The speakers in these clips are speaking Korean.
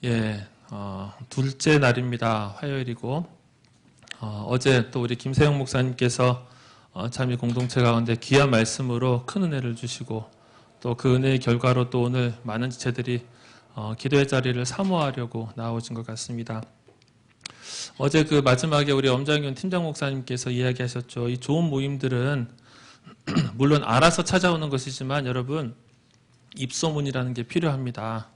예, 둘째 날입니다. 화요일이고, 어제 또 우리 김세영 목사님께서 참 이 공동체 가운데 귀한 말씀으로 큰 은혜를 주시고, 또 그 은혜의 결과로 또 오늘 많은 지체들이 기도의 자리를 사모하려고 나오신 것 같습니다. 어제 그 마지막에 우리 엄장윤 팀장 목사님께서 이야기하셨죠. 이 좋은 모임들은 물론 알아서 찾아오는 것이지만 여러분, 입소문이라는 게 필요합니다.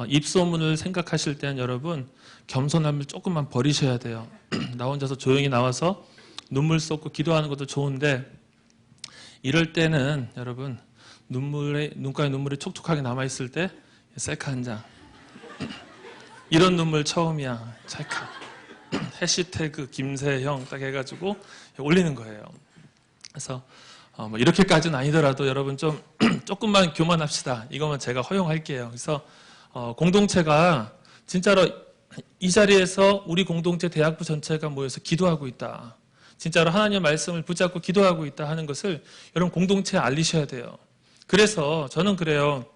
입소문을 생각하실 때는 여러분 겸손함을 조금만 버리셔야 돼요. 나 혼자서 조용히 나와서 눈물 쏟고 기도하는 것도 좋은데 이럴 때는 여러분 눈가에 눈물이 촉촉하게 남아있을 때 셀카 한 장. 이런 눈물 처음이야. 찰칵. 해시태그 김세형 딱 해가지고 올리는 거예요. 그래서 뭐 이렇게까지는 아니더라도 여러분 좀 조금만 교만합시다. 이거만 제가 허용할게요. 그래서 공동체가 진짜로 이 자리에서 우리 공동체 대학부 전체가 모여서 기도하고 있다. 진짜로 하나님의 말씀을 붙잡고 기도하고 있다 하는 것을 여러분 공동체에 알리셔야 돼요. 그래서 저는 그래요.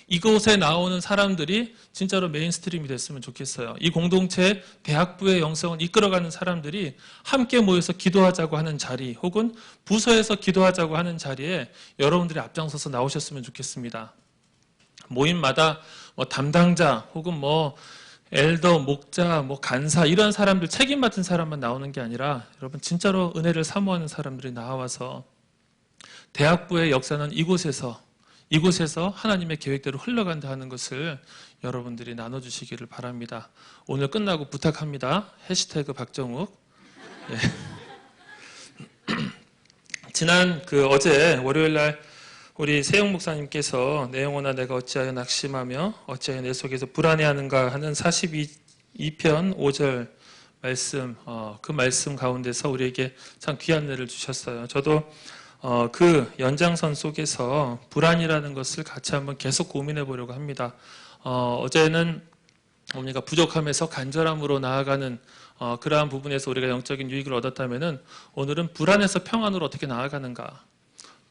이곳에 나오는 사람들이 진짜로 메인스트림이 됐으면 좋겠어요. 이 공동체 대학부의 영성을 이끌어가는 사람들이 함께 모여서 기도하자고 하는 자리 혹은 부서에서 기도하자고 하는 자리에 여러분들이 앞장서서 나오셨으면 좋겠습니다. 모임마다 뭐 담당자 혹은 뭐 엘더, 목자, 뭐 간사 이런 사람들 책임 맡은 사람만 나오는 게 아니라 여러분 진짜로 은혜를 사모하는 사람들이 나와서 대학부의 역사는 이곳에서 하나님의 계획대로 흘러간다 하는 것을 여러분들이 나눠주시기를 바랍니다. 오늘 끝나고 부탁합니다. 해시태그 박정욱. 예. 지난 어제 월요일날 우리 세영 목사님께서 내 영혼아 내가 어찌하여 낙심하며 어찌하여 내 속에서 불안해하는가 하는 42편 5절 말씀, 그 말씀 가운데서 우리에게 참 귀한 은혜를 주셨어요. 저도 그 연장선 속에서 불안이라는 것을 같이 한번 계속 고민해 보려고 합니다. 어제는 뭡니까 부족함에서 간절함으로 나아가는 그러한 부분에서 우리가 영적인 유익을 얻었다면은 오늘은 불안에서 평안으로 어떻게 나아가는가,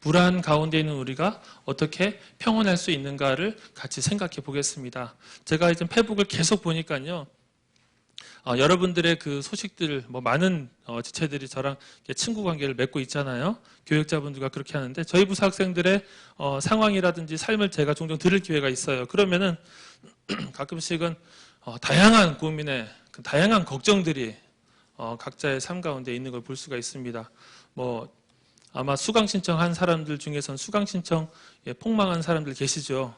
불안 가운데 있는 우리가 어떻게 평온할 수 있는가를 같이 생각해 보겠습니다. 제가 이제 페북을 계속 보니까요. 여러분들의 그 소식들, 뭐 많은 지체들이 저랑 친구 관계를 맺고 있잖아요. 교육자분들과 그렇게 하는데 저희 부서 학생들의 상황이라든지 삶을 제가 종종 들을 기회가 있어요. 그러면은 가끔씩은 다양한 고민에 다양한 걱정들이 각자의 삶 가운데 있는 걸 볼 수가 있습니다. 뭐 아마 수강 신청한 사람들 중에선 수강 신청 폭망한 사람들 계시죠.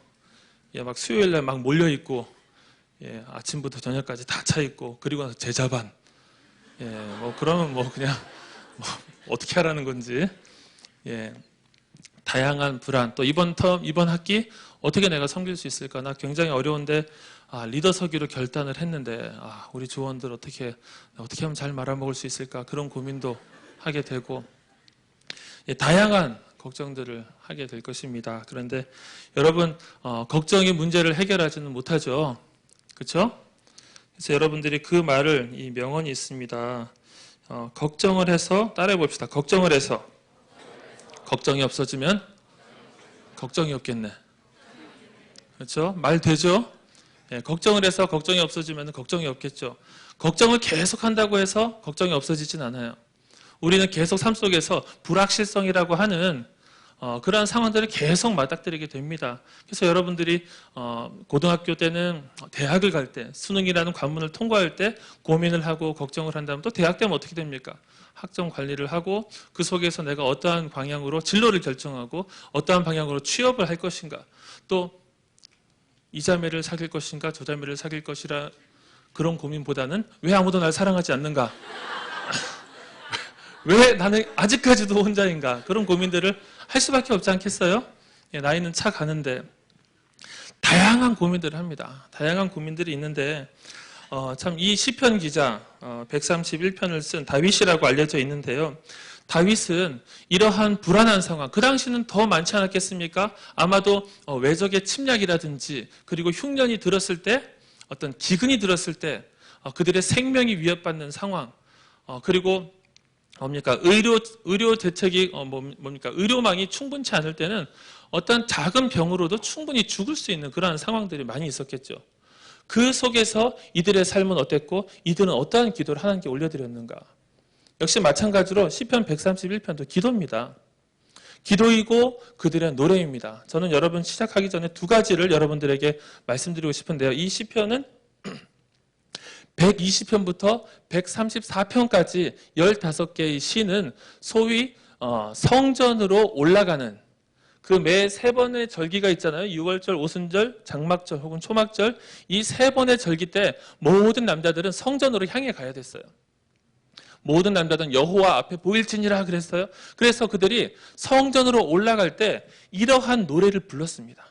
막 수요일날 막 몰려 있고. 아침부터 저녁까지 다 차 있고, 그리고 나서 제자반. 뭐, 그러면 뭐, 그냥, 뭐, 어떻게 하라는 건지. 다양한 불안. 또 이번 학기, 어떻게 내가 섬길 수 있을까? 나 굉장히 어려운데, 리더 서기로 결단을 했는데, 우리 조원들 어떻게 하면 잘 말아먹을 수 있을까? 그런 고민도 하게 되고, 다양한 걱정들을 하게 될 것입니다. 그런데 여러분, 걱정이 문제를 해결하지는 못하죠. 그렇죠? 그래서 여러분들이 그 말을 이 명언이 있습니다. 걱정을 해서 따라해 봅시다. 걱정을 해서 걱정이 없어지면 걱정이 없겠네. 그렇죠? 말 되죠? 걱정을 해서 걱정이 없어지면 걱정이 없겠죠. 걱정을 계속 한다고 해서 걱정이 없어지진 않아요. 우리는 계속 삶 속에서 불확실성이라고 하는 그러한 상황들을 계속 맞닥뜨리게 됩니다. 그래서 여러분들이 고등학교 때는 대학을 갈 때 수능이라는 관문을 통과할 때 고민을 하고 걱정을 한다면 또 대학 되면 어떻게 됩니까? 학점 관리를 하고 그 속에서 내가 어떠한 방향으로 진로를 결정하고 어떠한 방향으로 취업을 할 것인가, 또 이 자매를 사귈 것인가 저 자매를 사귈 것이라 그런 고민보다는 왜 아무도 날 사랑하지 않는가, 왜 나는 아직까지도 혼자인가, 그런 고민들을 할 수밖에 없지 않겠어요? 나이는 차 가는데 다양한 고민들을 합니다. 다양한 고민들이 있는데 참 이 시편 기자 131편을 쓴 다윗이라고 알려져 있는데요. 다윗은 이러한 불안한 상황, 그 당시는 더 많지 않았겠습니까? 아마도 외적의 침략이라든지 그리고 흉년이 들었을 때, 어떤 기근이 들었을 때 그들의 생명이 위협받는 상황, 그리고 뭡니까? 의료 대책이 뭡니까? 의료망이 충분치 않을 때는 어떤 작은 병으로도 충분히 죽을 수 있는 그러한 상황들이 많이 있었겠죠. 그 속에서 이들의 삶은 어땠고 이들은 어떠한 기도를 하나님께 올려드렸는가. 역시 마찬가지로 시편 131편도 기도입니다. 기도이고 그들의 노래입니다. 저는 여러분 시작하기 전에 두 가지를 여러분들에게 말씀드리고 싶은데요. 이 시편은 120편부터 134편까지 15개의 시는 소위 성전으로 올라가는 그 매 세 번의 절기가 있잖아요. 유월절, 오순절, 장막절 혹은 초막절, 이 세 번의 절기 때 모든 남자들은 성전으로 향해 가야 됐어요. 모든 남자들은 여호와 앞에 보일지니라 그랬어요. 그래서 그들이 성전으로 올라갈 때 이러한 노래를 불렀습니다.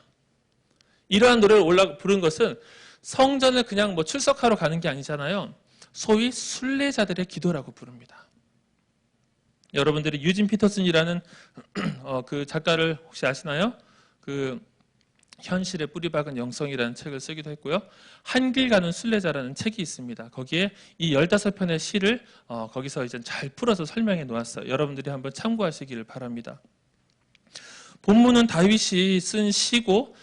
이러한 노래를 부른 것은 성전을 그냥 출석하러 가는 게 아니잖아요. 소위 순례자들의 기도라고 부릅니다. 여러분들이 유진 피터슨이라는 그 작가를 혹시 아시나요? 그 현실에 뿌리 박은 영성이라는 책을 쓰기도 했고요. 한길 가는 순례자라는 책이 있습니다. 거기에 이 15편의 시를 거기서 이제 잘 풀어서 설명해 놓았어요. 여러분들이 한번 참고하시기를 바랍니다. 본문은 다윗이 쓴 시고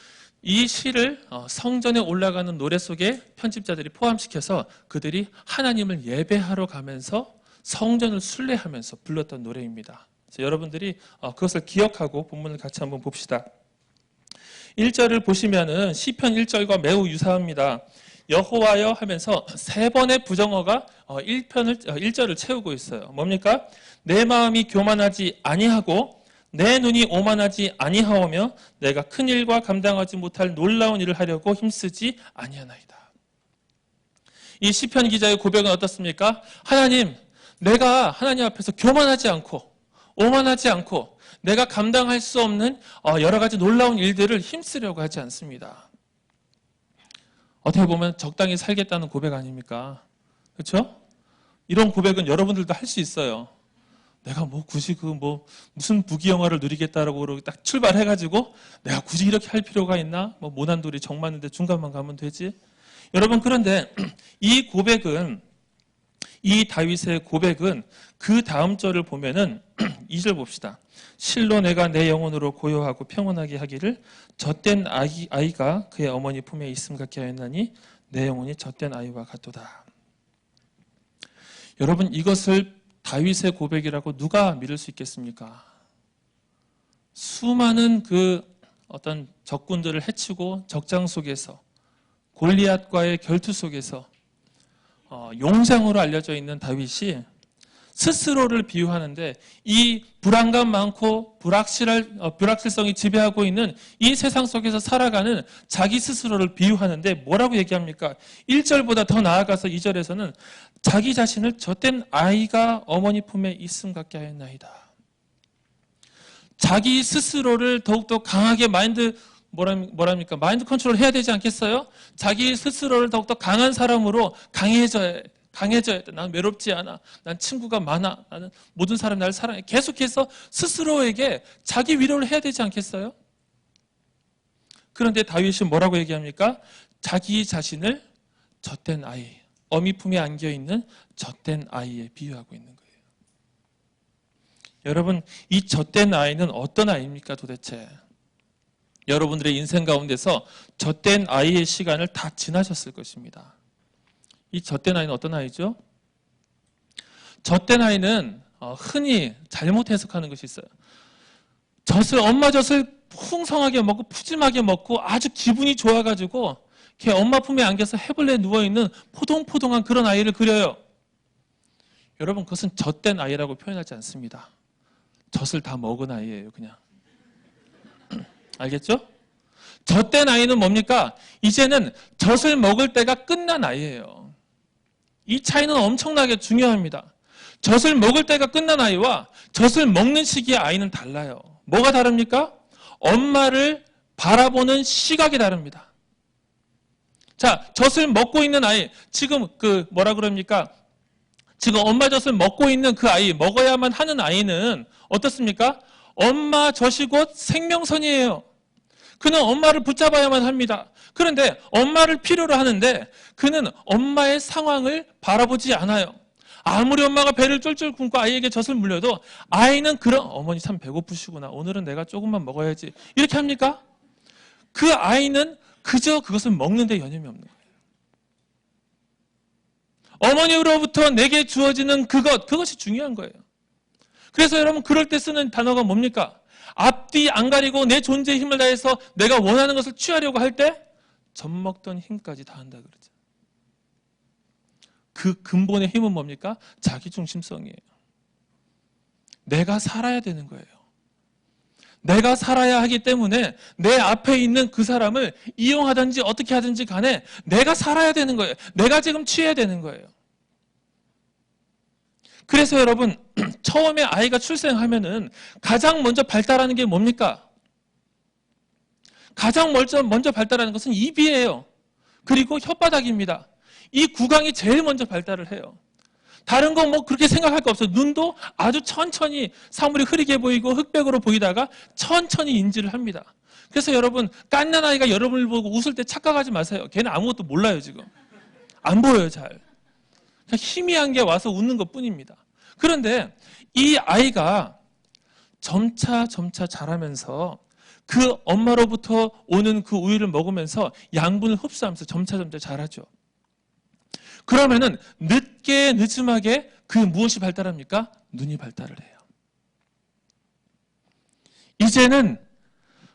이 시를 성전에 올라가는 노래 속에 편집자들이 포함시켜서 그들이 하나님을 예배하러 가면서 성전을 순례하면서 불렀던 노래입니다. 여러분들이 그것을 기억하고 본문을 같이 한번 봅시다. 1절을 보시면은 시편 1절과 매우 유사합니다. 여호와여 하면서 세 번의 부정어가 1절을 채우고 있어요. 뭡니까? 내 마음이 교만하지 아니하고 내 눈이 오만하지 아니하오며 내가 큰 일과 감당하지 못할 놀라운 일을 하려고 힘쓰지 아니하나이다. 이 시편 기자의 고백은 어떻습니까? 하나님, 내가 하나님 앞에서 교만하지 않고 오만하지 않고 내가 감당할 수 없는 여러 가지 놀라운 일들을 힘쓰려고 하지 않습니다. 어떻게 보면 적당히 살겠다는 고백 아닙니까? 그렇죠? 이런 고백은 여러분들도 할 수 있어요. 내가 굳이 무슨 부귀영화를 누리겠다라고 딱 출발해가지고 내가 굳이 이렇게 할 필요가 있나? 모난돌이 정 맞는데 중간만 가면 되지. 여러분, 그런데 이 고백은, 이 다윗의 고백은 그 다음 절을 보면은 2절 봅시다. 실로 내가 내 영혼으로 고요하고 평온하게 하기를 젖된 아이가 그의 어머니 품에 있음 같게 하였나니 내 영혼이 젖된 아이와 같도다. 여러분, 이것을 다윗의 고백이라고 누가 믿을 수 있겠습니까? 수많은 그 어떤 적군들을 해치고 적장 속에서 골리앗과의 결투 속에서 용장으로 알려져 있는 다윗이 스스로를 비유하는데 이 불안감 많고 불확실성이 지배하고 있는 이 세상 속에서 살아가는 자기 스스로를 비유하는데 뭐라고 얘기합니까? 1절보다 더 나아가서 2절에서는 자기 자신을 젖된 아이가 어머니 품에 있음 같게 하였나이다. 자기 스스로를 더욱더 강하게 마인드 컨트롤 해야 되지 않겠어요? 자기 스스로를 더욱더 강한 사람으로 강해져야 돼. 난 외롭지 않아. 난 친구가 많아. 나는 모든 사람이 나를 사랑해. 계속해서 스스로에게 자기 위로를 해야 되지 않겠어요? 그런데 다윗이 뭐라고 얘기합니까? 자기 자신을 젖된 아이, 어미 품에 안겨있는 젖된 아이에 비유하고 있는 거예요. 여러분, 이 젖된 아이는 어떤 아이입니까 도대체? 여러분들의 인생 가운데서 젖된 아이의 시간을 다 지나셨을 것입니다. 이 젖된 아이는 어떤 아이죠? 젖된 아이는 흔히 잘못 해석하는 것이 있어요. 엄마 젖을 풍성하게 먹고 푸짐하게 먹고 아주 기분이 좋아가지고 걔 엄마 품에 안겨서 해벌레 누워있는 포동포동한 그런 아이를 그려요. 여러분, 그것은 젖된 아이라고 표현하지 않습니다. 젖을 다 먹은 아이예요, 그냥. 알겠죠? 젖된 아이는 뭡니까? 이제는 젖을 먹을 때가 끝난 아이예요. 이 차이는 엄청나게 중요합니다. 젖을 먹을 때가 끝난 아이와 젖을 먹는 시기의 아이는 달라요. 뭐가 다릅니까? 엄마를 바라보는 시각이 다릅니다. 자, 젖을 먹고 있는 아이, 지금 지금 엄마 젖을 먹고 있는 그 아이, 먹어야만 하는 아이는 어떻습니까? 엄마 젖이 곧 생명선이에요. 그는 엄마를 붙잡아야만 합니다. 그런데 엄마를 필요로 하는데 그는 엄마의 상황을 바라보지 않아요. 아무리 엄마가 배를 쫄쫄 굶고 아이에게 젖을 물려도 아이는 어머니 참 배고프시구나. 오늘은 내가 조금만 먹어야지. 이렇게 합니까? 그 아이는 그저 그것을 먹는 데 여념이 없는 거예요. 어머니로부터 내게 주어지는 그것이 중요한 거예요. 그래서 여러분 그럴 때 쓰는 단어가 뭡니까? 앞뒤 안 가리고 내 존재의 힘을 다해서 내가 원하는 것을 취하려고 할 때 젖먹던 힘까지 다한다 그러죠. 그 근본의 힘은 뭡니까? 자기중심성이에요. 내가 살아야 되는 거예요. 내가 살아야 하기 때문에 내 앞에 있는 그 사람을 이용하든지 어떻게 하든지 간에 내가 살아야 되는 거예요. 내가 지금 취해야 되는 거예요. 그래서 여러분 처음에 아이가 출생하면은 가장 먼저 발달하는 게 뭡니까? 가장 먼저 발달하는 것은 입이에요. 그리고 혓바닥입니다. 이 구강이 제일 먼저 발달을 해요. 다른 거 뭐 그렇게 생각할 거 없어요. 눈도 아주 천천히 사물이 흐리게 보이고 흑백으로 보이다가 천천히 인지를 합니다. 그래서 여러분 깐난 아이가 여러분을 보고 웃을 때 착각하지 마세요. 걔는 아무것도 몰라요 지금. 안 보여요 잘. 그냥 희미한 게 와서 웃는 것뿐입니다. 그런데 이 아이가 점차 자라면서 그 엄마로부터 오는 그 우유를 먹으면서 양분을 흡수하면서 점차 자라죠. 그러면은 늦음하게 그 무엇이 발달합니까? 눈이 발달을 해요. 이제는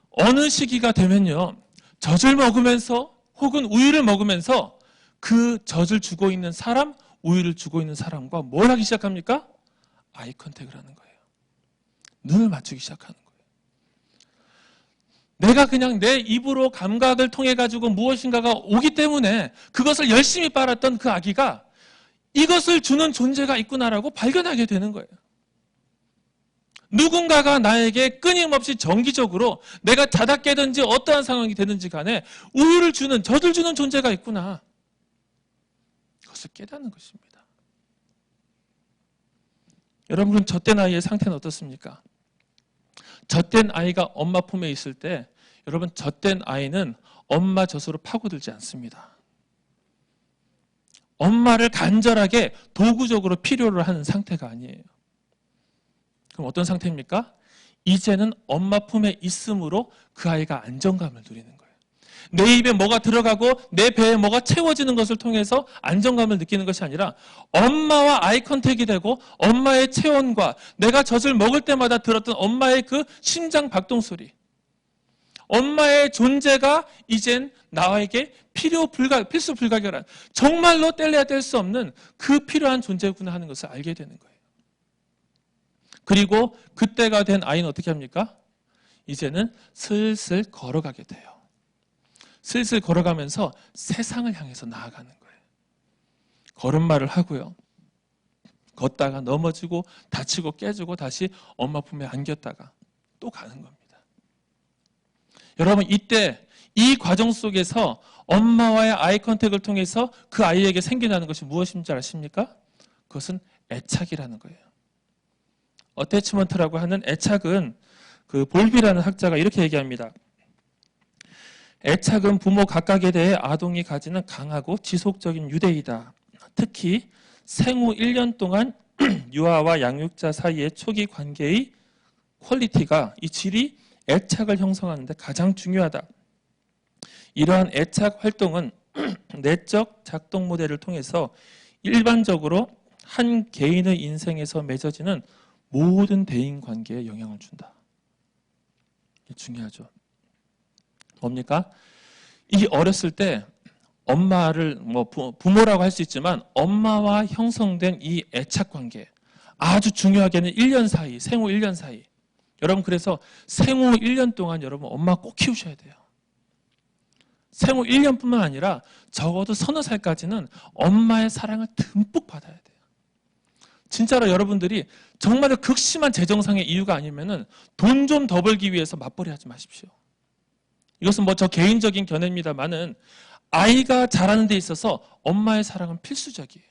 어느 시기가 되면요. 젖을 먹으면서 혹은 우유를 먹으면서 그 젖을 주고 있는 사람, 우유를 주고 있는 사람과 뭘 하기 시작합니까? 아이 컨택을 하는 거예요. 눈을 맞추기 시작하는 거예요. 내가 그냥 내 입으로 감각을 통해 가지고 무엇인가가 오기 때문에 그것을 열심히 빨았던 그 아기가 이것을 주는 존재가 있구나라고 발견하게 되는 거예요. 누군가가 나에게 끊임없이 정기적으로 내가 자다 깨든지 어떠한 상황이 되든지 간에 우유를 주는, 젖을 주는 존재가 있구나. 그것을 깨닫는 것입니다. 여러분 그럼 젖된 아이의 상태는 어떻습니까? 젖된 아이가 엄마 품에 있을 때 여러분 젖된 아이는 엄마 젖으로 파고들지 않습니다. 엄마를 간절하게 도구적으로 필요로 하는 상태가 아니에요. 그럼 어떤 상태입니까? 이제는 엄마 품에 있음으로 그 아이가 안정감을 누리는 거예요. 내 입에 뭐가 들어가고 내 배에 뭐가 채워지는 것을 통해서 안정감을 느끼는 것이 아니라 엄마와 아이 컨택이 되고 엄마의 체온과 내가 젖을 먹을 때마다 들었던 엄마의 그 심장 박동 소리, 엄마의 존재가 이젠 나에게 필수 불가결한, 정말로 뗄래야 뗄 수 없는 그 필요한 존재구나 하는 것을 알게 되는 거예요. 그리고 그때가 된 아이는 어떻게 합니까? 이제는 슬슬 걸어가게 돼요. 슬슬 걸어가면서 세상을 향해서 나아가는 거예요. 걸음마를 하고요. 걷다가 넘어지고 다치고 깨지고 다시 엄마 품에 안겼다가 또 가는 겁니다. 여러분 이때 이 과정 속에서 엄마와의 아이 컨택을 통해서 그 아이에게 생겨나는 것이 무엇인지 아십니까? 그것은 애착이라는 거예요. 어태치먼트라고 하는 애착은 그 볼비라는 학자가 이렇게 얘기합니다. 애착은 부모 각각에 대해 아동이 가지는 강하고 지속적인 유대이다. 특히 생후 1년 동안 유아와 양육자 사이의 초기 관계의 퀄리티가, 이 질이 애착을 형성하는 데 가장 중요하다. 이러한 애착 활동은 내적 작동 모델을 통해서 일반적으로 한 개인의 인생에서 맺어지는 모든 대인관계에 영향을 준다. 이게 중요하죠. 뭡니까? 이 어렸을 때 엄마를 부모라고 할 수 있지만 엄마와 형성된 이 애착관계, 아주 중요하게는 1년 사이, 생후 1년 사이. 여러분 그래서 생후 1년 동안 여러분 엄마 꼭 키우셔야 돼요. 생후 1년뿐만 아니라 적어도 서너 살까지는 엄마의 사랑을 듬뿍 받아야 돼요. 진짜로 여러분들이 정말 극심한 재정상의 이유가 아니면은 돈 좀 더 벌기 위해서 맞벌이 하지 마십시오. 이것은 저 개인적인 견해입니다만은 아이가 자라는 데 있어서 엄마의 사랑은 필수적이에요.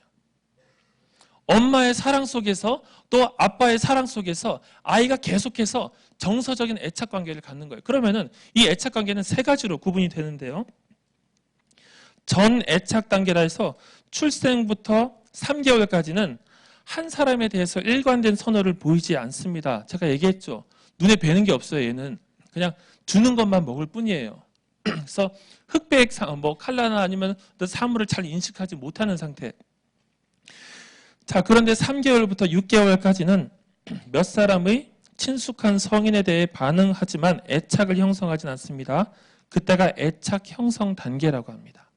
엄마의 사랑 속에서 또 아빠의 사랑 속에서 아이가 계속해서 정서적인 애착 관계를 갖는 거예요. 그러면은 이 애착 관계는 세 가지로 구분이 되는데요. 전 애착 단계라 해서 출생부터 3개월까지는 한 사람에 대해서 일관된 선호를 보이지 않습니다. 제가 얘기했죠. 눈에 뵈는 게 없어요. 얘는 그냥 주는 것만 먹을 뿐이에요. 그래서 흑백 컬러나 아니면 사물을 잘 인식하지 못하는 상태. 자, 그런데 3개월부터 6개월까지는 몇 사람의 친숙한 성인에 대해 반응하지만 애착을 형성하진 않습니다. 그때가 애착 형성 단계라고 합니다.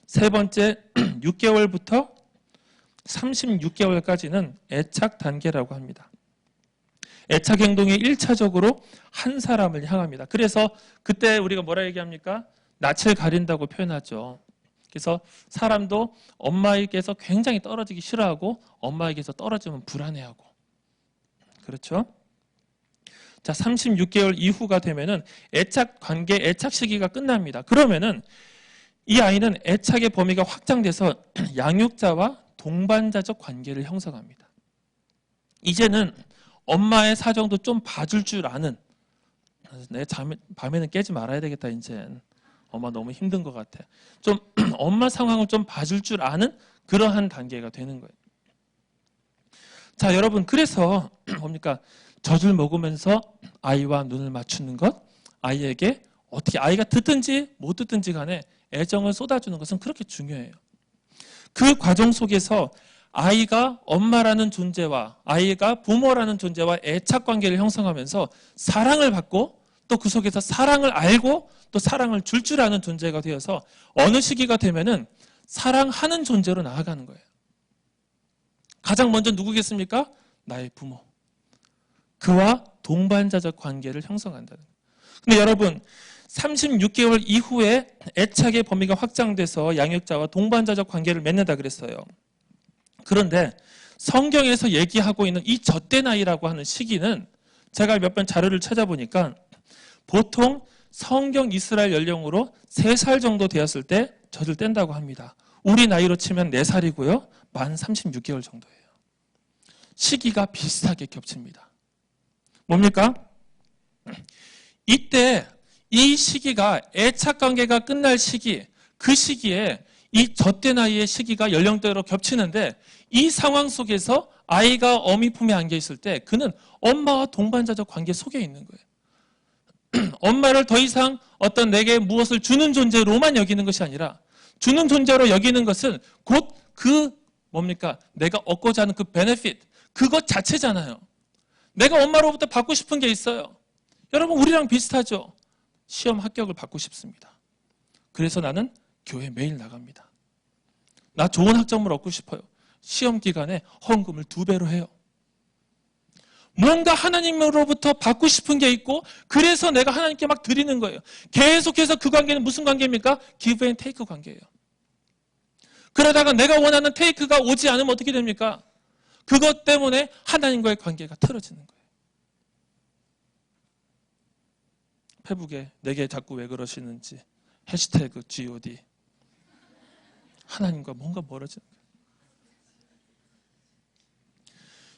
세 번째, 6개월부터 36개월까지는 애착 단계라고 합니다. 애착 행동이 1차적으로 한 사람을 향합니다. 그래서 그때 우리가 뭐라 얘기합니까? 낯을 가린다고 표현하죠. 그래서 사람도 엄마에게서 굉장히 떨어지기 싫어하고 엄마에게서 떨어지면 불안해하고. 그렇죠? 자, 36개월 이후가 되면은 애착 관계, 애착 시기가 끝납니다. 그러면은 이 아이는 애착의 범위가 확장돼서 양육자와 동반자적 관계를 형성합니다. 이제는 엄마의 사정도 좀 봐줄 줄 아는, 내 밤에는 깨지 말아야 되겠다, 이젠. 엄마 너무 힘든 것 같아. 좀 엄마 상황을 좀 봐줄 줄 아는 그러한 단계가 되는 거예요. 자, 여러분, 그래서 뭡니까? 젖을 먹으면서 아이와 눈을 맞추는 것, 아이에게 어떻게 아이가 듣든지 못 듣든지 간에 애정을 쏟아주는 것은 그렇게 중요해요. 그 과정 속에서 아이가 엄마라는 존재와 아이가 부모라는 존재와 애착 관계를 형성하면서 사랑을 받고 또 그 속에서 사랑을 알고 또 사랑을 줄 아는 존재가 되어서 어느 시기가 되면은 사랑하는 존재로 나아가는 거예요. 가장 먼저 누구겠습니까? 나의 부모. 그와 동반자적 관계를 형성한다는 거예요. 근데 여러분, 36개월 이후에 애착의 범위가 확장돼서 양육자와 동반자적 관계를 맺는다 그랬어요. 그런데 성경에서 얘기하고 있는 이 젖대 나이라고 하는 시기는 제가 몇 번 자료를 찾아보니까 보통 성경 이스라엘 연령으로 3살 정도 되었을 때 젖을 뗀다고 합니다. 우리 나이로 치면 4살이고요. 만 36개월 정도예요. 시기가 비슷하게 겹칩니다. 뭡니까? 이때 이 시기가 애착 관계가 끝날 시기, 그 시기에 이 젖대 나이의 시기가 연령대로 겹치는데 이 상황 속에서 아이가 어미 품에 안겨 있을 때 그는 엄마와 동반자적 관계 속에 있는 거예요. 엄마를 더 이상 어떤 내게 무엇을 주는 존재로만 여기는 것이 아니라 주는 존재로 여기는 것은 곧 그 뭡니까? 내가 얻고자 하는 그 베네핏, 그것 자체잖아요. 내가 엄마로부터 받고 싶은 게 있어요. 여러분, 우리랑 비슷하죠? 시험 합격을 받고 싶습니다. 그래서 나는 교회 매일 나갑니다. 나 좋은 학점을 얻고 싶어요. 시험 기간에 헌금을 2배로 해요. 뭔가 하나님으로부터 받고 싶은 게 있고 그래서 내가 하나님께 막 드리는 거예요. 계속해서 그 관계는 무슨 관계입니까? give and take 관계예요. 그러다가 내가 원하는 테이크가 오지 않으면 어떻게 됩니까? 그것 때문에 하나님과의 관계가 틀어지는 거예요. 페북에 내게 자꾸 왜 그러시는지 해시태그 GOD 하나님과 뭔가 멀어지는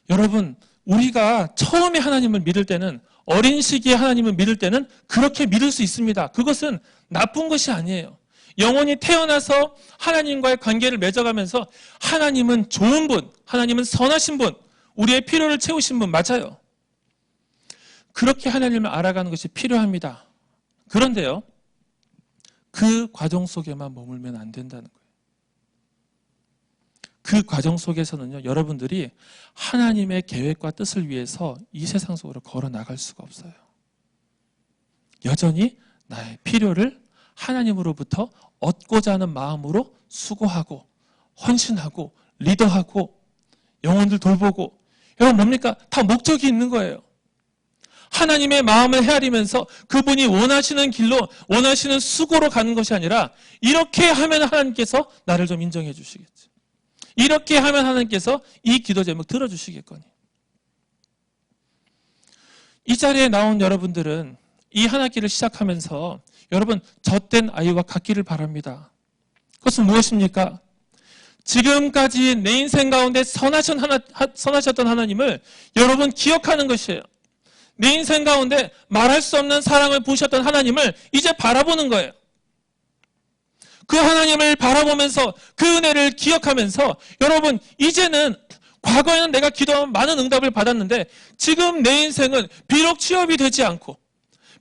거예요. 여러분, 우리가 처음에 하나님을 믿을 때는 어린 시기에 하나님을 믿을 때는 그렇게 믿을 수 있습니다. 그것은 나쁜 것이 아니에요. 영원히 태어나서 하나님과의 관계를 맺어가면서 하나님은 좋은 분, 하나님은 선하신 분, 우리의 필요를 채우신 분 맞아요. 그렇게 하나님을 알아가는 것이 필요합니다. 그런데요, 그 과정 속에만 머물면 안 된다는 거예요. 그 과정 속에서는요, 여러분들이 하나님의 계획과 뜻을 위해서 이 세상 속으로 걸어 나갈 수가 없어요. 여전히 나의 필요를 하나님으로부터 얻고자 하는 마음으로 수고하고 헌신하고 리더하고 영혼들 돌보고, 여러분 뭡니까? 다 목적이 있는 거예요. 하나님의 마음을 헤아리면서 그분이 원하시는 길로 원하시는 수고로 가는 것이 아니라 이렇게 하면 하나님께서 나를 좀 인정해 주시겠지. 이렇게 하면 하나님께서 이 기도 제목 들어주시겠거니. 이 자리에 나온 여러분들은 이 한 학기를 시작하면서 여러분 젖된 아이와 같기를 바랍니다. 그것은 무엇입니까? 지금까지 내 인생 가운데 선하셨던 하나님을 여러분 기억하는 것이에요. 내 인생 가운데 말할 수 없는 사랑을 부으셨던 하나님을 이제 바라보는 거예요. 그 하나님을 바라보면서 그 은혜를 기억하면서 여러분 이제는 과거에는 내가 기도하면 많은 응답을 받았는데 지금 내 인생은 비록 취업이 되지 않고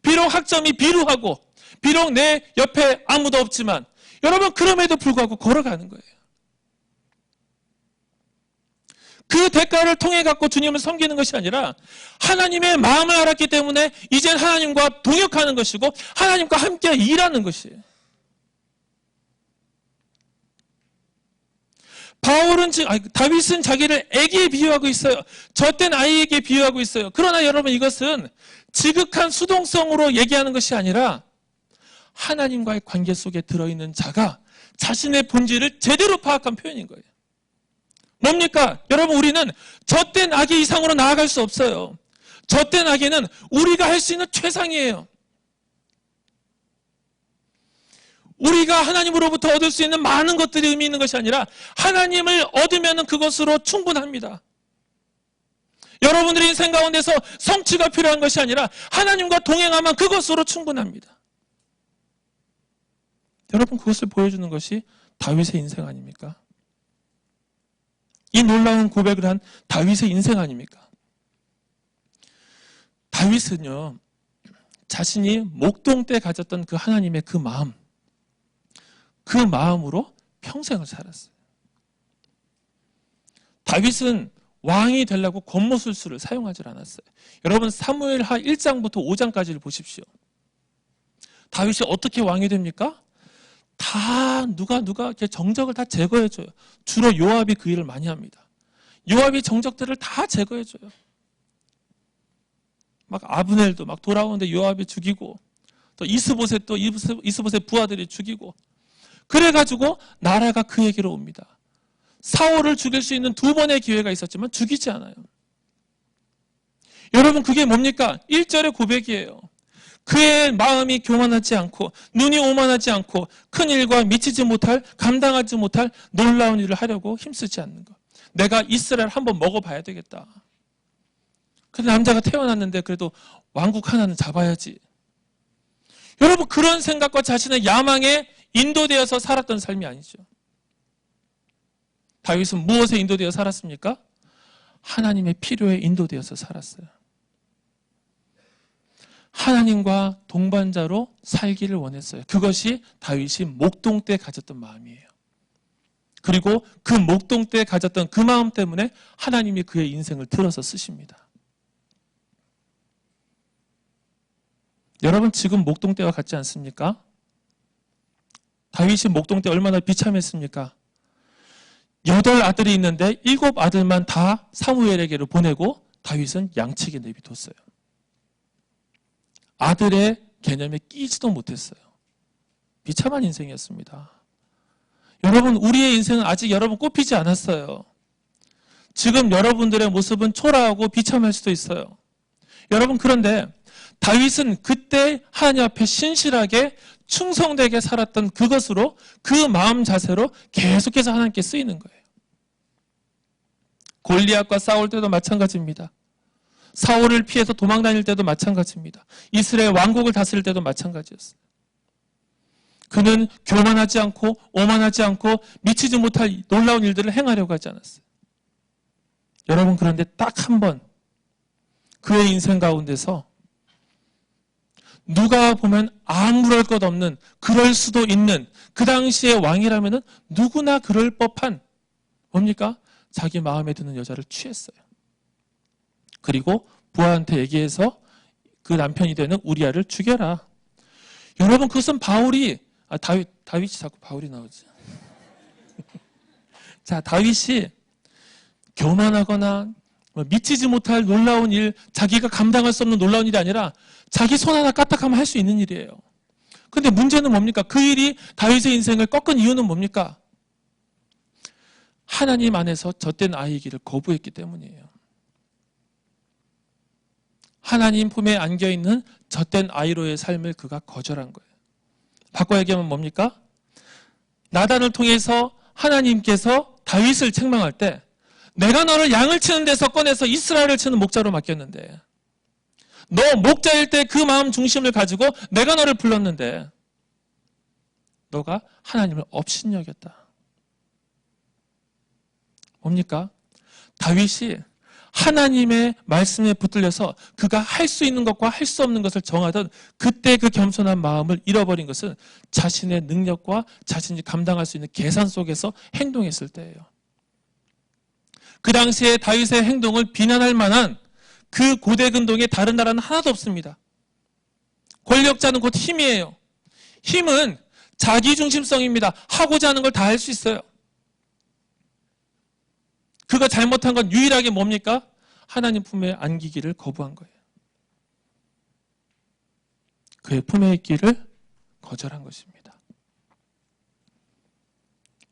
비록 학점이 비루하고 비록 내 옆에 아무도 없지만 여러분 그럼에도 불구하고 걸어가는 거예요. 그 대가를 통해 갖고 주님을 섬기는 것이 아니라 하나님의 마음을 알았기 때문에 이젠 하나님과 동역하는 것이고 하나님과 함께 일하는 것이에요. 다윗은 자기를 애기에 비유하고 있어요. 젖된 아이에게 비유하고 있어요. 그러나 여러분, 이것은 지극한 수동성으로 얘기하는 것이 아니라 하나님과의 관계 속에 들어있는 자가 자신의 본질을 제대로 파악한 표현인 거예요. 뭡니까? 여러분, 우리는 젖된 아기 이상으로 나아갈 수 없어요. 젖된 아기는 우리가 할 수 있는 최상이에요. 우리가 하나님으로부터 얻을 수 있는 많은 것들이 의미 있는 것이 아니라 하나님을 얻으면 그것으로 충분합니다. 여러분들의 인생 가운데서 성취가 필요한 것이 아니라 하나님과 동행하면 그것으로 충분합니다. 여러분, 그것을 보여주는 것이 다윗의 인생 아닙니까? 이 놀라운 고백을 한 다윗의 인생 아닙니까? 다윗은요, 자신이 목동 때 가졌던 그 하나님의 그 마음으로 평생을 살았어요. 다윗은 왕이 되려고 권모술수를 사용하지 않았어요. 여러분, 사무엘하 1장부터 5장까지를 보십시오. 다윗이 어떻게 왕이 됩니까? 다 누가 이렇게 정적을 다 제거해줘요. 주로 요압이 그 일을 많이 합니다. 요압이 정적들을 다 제거해줘요. 막 아브넬도 막 돌아오는데 요압이 죽이고, 또 이스보셋 부하들이 죽이고, 그래가지고 나라가 그에게로 옵니다. 사울을 죽일 수 있는 2번의 기회가 있었지만 죽이지 않아요. 여러분, 그게 뭡니까? 1절의 고백이에요. 그의 마음이 교만하지 않고 눈이 오만하지 않고 큰 일과 미치지 못할, 감당하지 못할 놀라운 일을 하려고 힘쓰지 않는 것. 내가 이스라엘 한번 먹어봐야 되겠다. 근데 남자가 태어났는데 그래도 왕국 하나는 잡아야지. 여러분, 그런 생각과 자신의 야망에 인도되어서 살았던 삶이 아니죠. 다윗은 무엇에 인도되어 살았습니까? 하나님의 필요에 인도되어서 살았어요. 하나님과 동반자로 살기를 원했어요. 그것이 다윗이 목동 때 가졌던 마음이에요. 그리고 그 목동 때 가졌던 그 마음 때문에 하나님이 그의 인생을 들어서 쓰십니다. 여러분, 지금 목동 때와 같지 않습니까? 다윗이 목동 때 얼마나 비참했습니까? 8아들이 있는데 7아들만 다 사무엘에게로 보내고 다윗은 양측에 내비뒀어요. 아들의 개념에 끼지도 못했어요. 비참한 인생이었습니다. 여러분, 우리의 인생은 아직 여러분 꼽히지 않았어요. 지금 여러분들의 모습은 초라하고 비참할 수도 있어요. 여러분, 그런데 다윗은 그때 하나님 앞에 신실하게 충성되게 살았던 그것으로, 그 마음 자세로 계속해서 하나님께 쓰이는 거예요. 골리앗과 싸울 때도 마찬가지입니다. 사울을 피해서 도망 다닐 때도 마찬가지입니다. 이스라엘 왕국을 다스릴 때도 마찬가지였어요. 그는 교만하지 않고 오만하지 않고 미치지 못할 놀라운 일들을 행하려고 하지 않았어요. 여러분, 그런데 딱 한 번 그의 인생 가운데서 누가 보면 아무럴 것 없는, 그럴 수도 있는, 그 당시의 왕이라면 누구나 그럴 법한, 뭡니까? 자기 마음에 드는 여자를 취했어요. 그리고 부하한테 얘기해서 그 남편이 되는 우리아를 죽여라. 여러분, 그것은 다윗이 자꾸 바울이 나오지. 자, 다윗이 교만하거나 미치지 못할 놀라운 일, 자기가 감당할 수 없는 놀라운 일이 아니라 자기 손 하나 까딱하면 할 수 있는 일이에요. 근데 문제는 뭡니까? 그 일이 다윗의 인생을 꺾은 이유는 뭡니까? 하나님 안에서 젖된 아이이기를 거부했기 때문이에요. 하나님 품에 안겨있는 젖된 아이로의 삶을 그가 거절한 거예요. 바꿔 얘기하면 뭡니까? 나단을 통해서 하나님께서 다윗을 책망할 때, 내가 너를 양을 치는 데서 꺼내서 이스라엘을 치는 목자로 맡겼는데, 너 목자일 때 그 마음 중심을 가지고 내가 너를 불렀는데 너가 하나님을 업신여겼다. 뭡니까? 다윗이 하나님의 말씀에 붙들려서 그가 할 수 있는 것과 할 수 없는 것을 정하던 그때 그 겸손한 마음을 잃어버린 것은 자신의 능력과 자신이 감당할 수 있는 계산 속에서 행동했을 때예요. 그 당시에 다윗의 행동을 비난할 만한 그 고대 근동의 다른 나라는 하나도 없습니다. 권력자는 곧 힘이에요. 힘은 자기중심성입니다. 하고자 하는 걸 다 할 수 있어요. 그가 잘못한 건 유일하게 뭡니까? 하나님 품에 안기기를 거부한 거예요. 그의 품에 있기를 거절한 것입니다.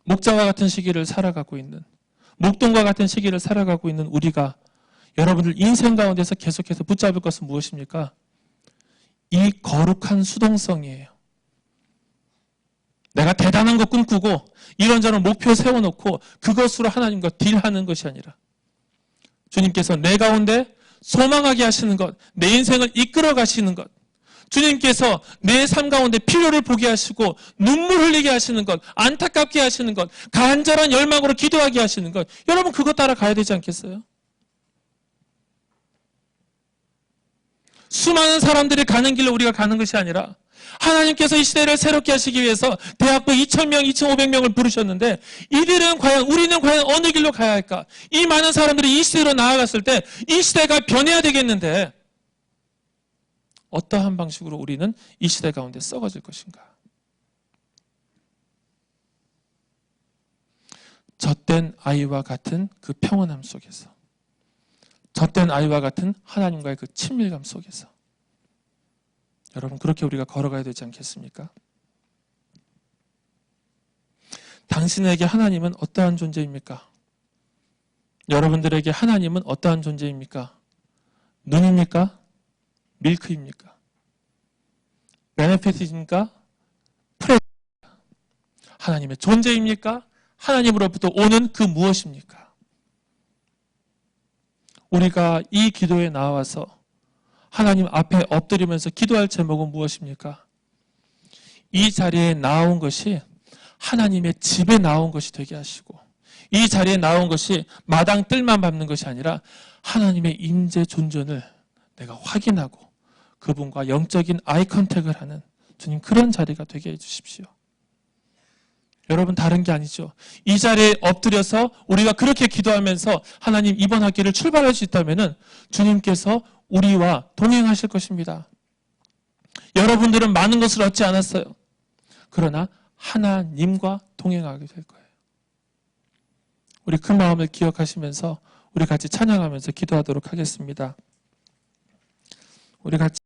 목자와 같은 시기를 살아가고 있는, 목동과 같은 시기를 살아가고 있는 우리가 여러분들 인생 가운데서 계속해서 붙잡을 것은 무엇입니까? 이 거룩한 수동성이에요. 내가 대단한 거 꿈꾸고 이런저런 목표 세워놓고 그것으로 하나님과 딜하는 것이 아니라 주님께서 내 가운데 소망하게 하시는 것, 내 인생을 이끌어 가시는 것, 주님께서 내 삶 가운데 필요를 보게 하시고 눈물 흘리게 하시는 것, 안타깝게 하시는 것, 간절한 열망으로 기도하게 하시는 것, 여러분 그것 따라 가야 되지 않겠어요? 수많은 사람들이 가는 길로 우리가 가는 것이 아니라 하나님께서 이 시대를 새롭게 하시기 위해서 대학부 2,000명, 2,500명을 부르셨는데 우리는 과연 어느 길로 가야 할까? 이 많은 사람들이 이 시대로 나아갔을 때 이 시대가 변해야 되겠는데 어떠한 방식으로 우리는 이 시대 가운데 썩어질 것인가? 젖된 아이와 같은 그 평온함 속에서, 젖된 아이와 같은 하나님과의 그 친밀감 속에서 여러분 그렇게 우리가 걸어가야 되지 않겠습니까? 당신에게 하나님은 어떠한 존재입니까? 여러분들에게 하나님은 어떠한 존재입니까? 눈입니까? 밀크입니까? 베네핏입니까? 프레입니까? 하나님의 존재입니까? 하나님으로부터 오는 그 무엇입니까? 우리가 이 기도에 나와서 하나님 앞에 엎드리면서 기도할 제목은 무엇입니까? 이 자리에 나온 것이 하나님의 집에 나온 것이 되게 하시고 이 자리에 나온 것이 마당 뜰만 밟는 것이 아니라 하나님의 임재 존전을 내가 확인하고 그분과 영적인 아이 컨택을 하는 주님 그런 자리가 되게 해주십시오. 여러분 다른 게 아니죠. 이 자리에 엎드려서 우리가 그렇게 기도하면서 하나님 이번 학기를 출발할 수 있다면 주님께서 우리와 동행하실 것입니다. 여러분들은 많은 것을 얻지 않았어요. 그러나 하나님과 동행하게 될 거예요. 우리 그 마음을 기억하시면서 우리 같이 찬양하면서 기도하도록 하겠습니다. 우리 같이